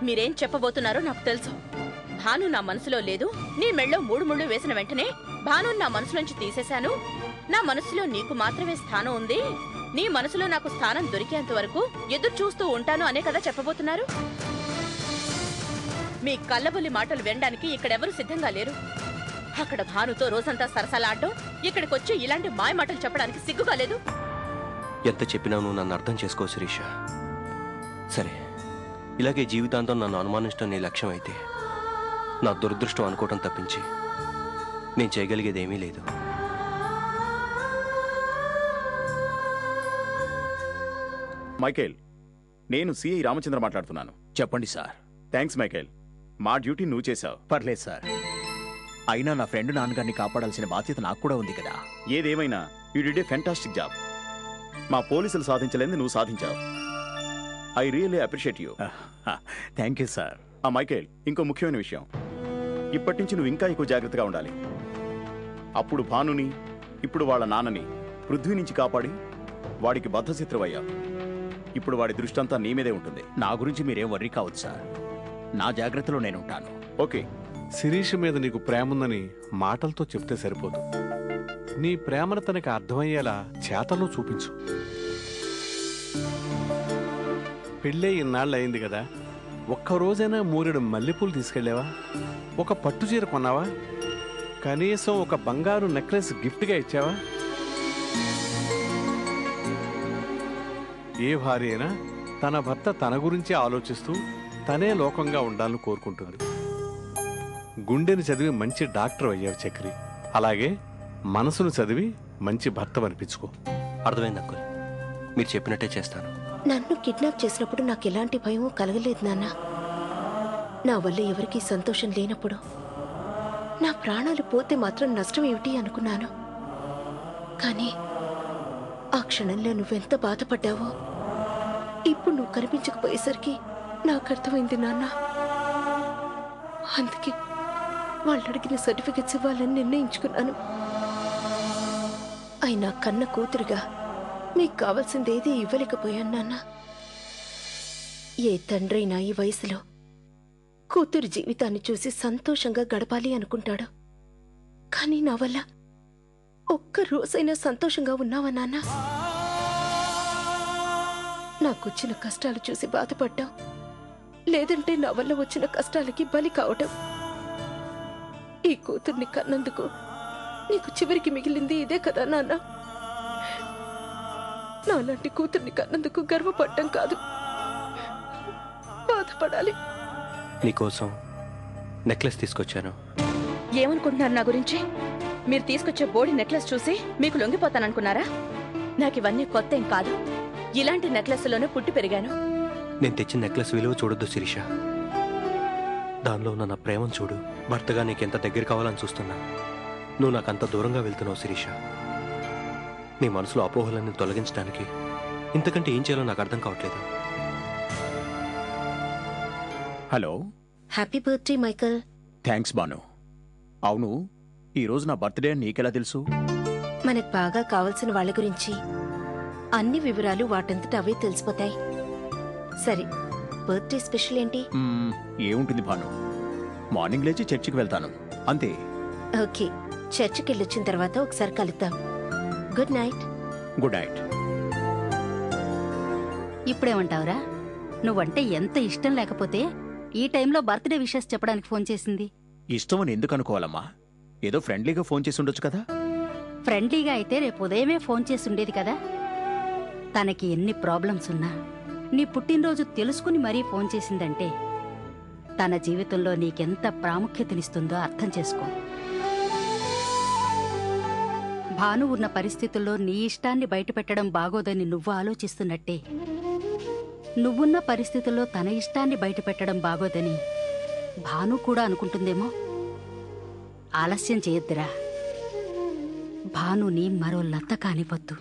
మీరేం చెప్పబోతున్నారో నాకు తెలుసు. భాను నా మనసులో లేదు. నీ మెళ్ళో 3 ముళ్ళు వేసిన వెంటనే భాను నా మనసులోంచి తీసేశాను. నా మనసులో నీకు మాత్రమే స్థానం ఉంది. నీ మనసులో నాకు స్థానం దొరికేంత వరకు ఎదురు చూస్తూ ఉంటాను అనే కదా చెప్పబోతున్నారు. మీ కళ్ళబొల్లి మాటలు వినడానికి ఇక్కడెవరూ సిద్ధంగా లేరు. అక్కడ భానుతో రోజంతా సరసలాడటం, ఇక్కడికొచ్చి ఇలాంటి మాయ మాటలు చెప్పడానికి సిగ్గుగా లేదు. ఎంత చెప్పినా నువ్వు నన్ను అర్థం చేసుకో శిరీష. సరే, ఇలాగే జీవితాంతం నన్ను అనుమానించడం నీ లక్ష్యం అయితే నా దురదృష్టం అనుకోవటం తప్పించి నేను చేయగలిగేదేమీ లేదు. మైకేల్, నేను సిఐ రామచంద్ర మాట్లాడుతున్నాను. చెప్పండి సార్. థ్యాంక్స్ మైకేల్, మా డ్యూటీ నువ్వు చేశావు. పర్లేదు సార్. అయినా నా ఫ్రెండ్ నాన్నగారిని కాపాడాల్సిన బాధ్యత నాకు కూడా ఉంది కదా. ఏదేమైనా you did a fantastic job. మా పోలీసులు సాధించలేని నువ్వు సాధించావు. I really appreciate you. Thank you sir. Michael, ఇంకో ముఖ్యమైన విషయం. ఇప్పటి నుంచి నువ్వు ఇంకా ఎక్కువ జాగ్రత్తగా ఉండాలి. అప్పుడు భానుని, ఇప్పుడు వాళ్ళ నాన్నని పృథ్వీ నుంచి కాపాడి వాడికి బద్ధశత్రువయ్యావు. ఇప్పుడు వాడి దృష్టి అంతా నీ మీదే ఉంటుంది. నా గురించి మీరేం వర్రీ కావద్దు సార్. నా జాగ్రత్తలో నేను ఉంటాను. ఓకే. శిరీష్ మీద నీకు ప్రేముందని మాటలతో చెప్తే సరిపోదు. నీ ప్రేమను తనకి అర్థమయ్యేలా చేతల్లో చూపించు. పెళ్ళే ఇన్నాళ్ళు అయింది కదా, ఒక్కరోజైనా 3 మల్లెపూలు తీసుకెళ్ళావా? ఒక పట్టు చీర కొన్నావా? కనీసం ఒక బంగారు నెక్లెస్ గిఫ్ట్గా ఇచ్చావా? ఏ భార్య అయినా తన భర్త తన గురించి ఆలోచిస్తూ తనే లోకంగా ఉండాలని కోరుకుంటుంది. గుండెని చదివి మంచి డాక్టర్ అయ్యావు చక్రి. అలాగే మనసును చదివి మంచి భర్త అనిపించుకో. అర్థమైంది అంకుల్, మీరు చెప్పినట్టే చేస్తాను. నన్ను కిడ్నాప్ చేసినప్పుడు నాకు ఎలాంటి భయమూ కలగలేదు నాన్న. నా వల్ల ఎవరికీ సంతోషం లేనప్పుడు నా ప్రాణాలు పోతే మాత్రం నష్టం ఏమిటి అనుకున్నాను. కానీ ఆ క్షణంలో నువ్వెంత బాధపడ్డావో ఇప్పుడు నువ్వు కనిపించకపోయేసరికి నాకు అర్థమైంది నాన్న. అందుకే వాళ్ళు అడిగిన సర్టిఫికెట్స్ ఇవ్వాలని నిర్ణయించుకున్నాను. అయినా కన్న కూతురుగా మీకు కావాల్సిందేదీ ఇవ్వలేకపోయాను నాన్న. ఏ తండ్రైనా ఈ వయసులో కూతురు జీవితాన్ని చూసి సంతోషంగా గడపాలి అనుకుంటాడు. కానీ నా వల్ల ఒక్క రోజైనా సంతోషంగా ఉన్నావా నాన్న? నాకొచ్చిన కష్టాలు చూసి బాధపడ్డావు, లేదంటే నా వల్ల వచ్చిన కష్టాలకి బలి కావటం. ఈ కూతుర్ని కన్నందుకు నీకు చివరికి మిగిలింది ఇదే కదా నాన్న. నాలాంటి కూతుర్ని కన్నందుకు గర్వపడటం కాదు, బాధపడాలి. నీకోసం నెక్లెస్ తీసుకొచ్చాను. ఏమనుకుంటున్నారు నా గురించి? మీరు తీసుకొచ్చే బోడి నెక్లెస్ చూసి మీకు లొంగిపోతాననుకున్నారా? నాకు ఇవన్నీ కొత్త ఏం కాదు. ఇలాంటి నెక్లెస్లోనే పుట్టి పెరిగాను. నేను తెచ్చిన నెక్లెస్ విలువ చూడొద్దు శిరీష. దానిలో ఉన్న నా ప్రేమను చూడు. భర్తగా నీకెంత దగ్గర కావాలని చూస్తున్నా. నువ్వు నాకంత దూరంగా వెళ్తున్నావు శిరీష. నీ మనసులో అపోహలన్నీ తొలగించడానికి ఇంతకంటే ఏం చేయాలో నాకు అర్థం కావట్లేదు. Hello. Happy birthday Michael. Thanks Banu. అవును, ఈరోజు నా బర్త్డే అని నీకెలా తెలుసు? మనకు బాగా కావలసిన వాళ్ళ గురించి అన్ని వివరాలు వాటంతట అవే తెలిసిపోతాయి. సరే, బర్త్డే స్పెషల్ ఏంటి? ఏముంటుంది భాను, మార్నింగ్ లేచి చర్చికి వెళ్తాను అంతే. ఓకే, చర్చికి వెళ్ళొచ్చిన తర్వాత ఒకసారి కలుద్దాం. Good night. Good night. ఇప్పుడేమంటావురా? నువ్వంటే ఎంత ఇష్టం లేకపోతే ఈ టైంలో బర్త్డే విషెస్ చెప్పడానికి ఫోన్ చేసింది? ఇష్టం అని ఎందుకు అనుకోవాలమ్మా? ఏదో ఫ్రెండ్లీగా ఫోన్ చేసి ఉండొచ్చు కదా. ఫ్రెండ్లీగా అయితే రేపు ఉదయమే ఫోన్ చేసి ఉండేది కదా. తనకి ఎన్ని ప్రాబ్లమ్స్ ఉన్నా నీ పుట్టినరోజు తెలుసుకుని మరీ ఫోన్ చేసిందంటే తన జీవితంలో నీకెంత ప్రాముఖ్యతనిస్తుందో అర్థం చేసుకో. భాను ఉన్న పరిస్థితుల్లో నీ ఇష్టాన్ని బయటపెట్టడం బాగోదని నువ్వు ఆలోచిస్తున్నట్టే నువ్వున్న పరిస్థితుల్లో తన ఇష్టాన్ని బయటపెట్టడం బాగోదని భాను కూడా అనుకుంటుందేమో. ఆలస్యం చేయొద్దురా. భానుని మరో లత కానివద్దు.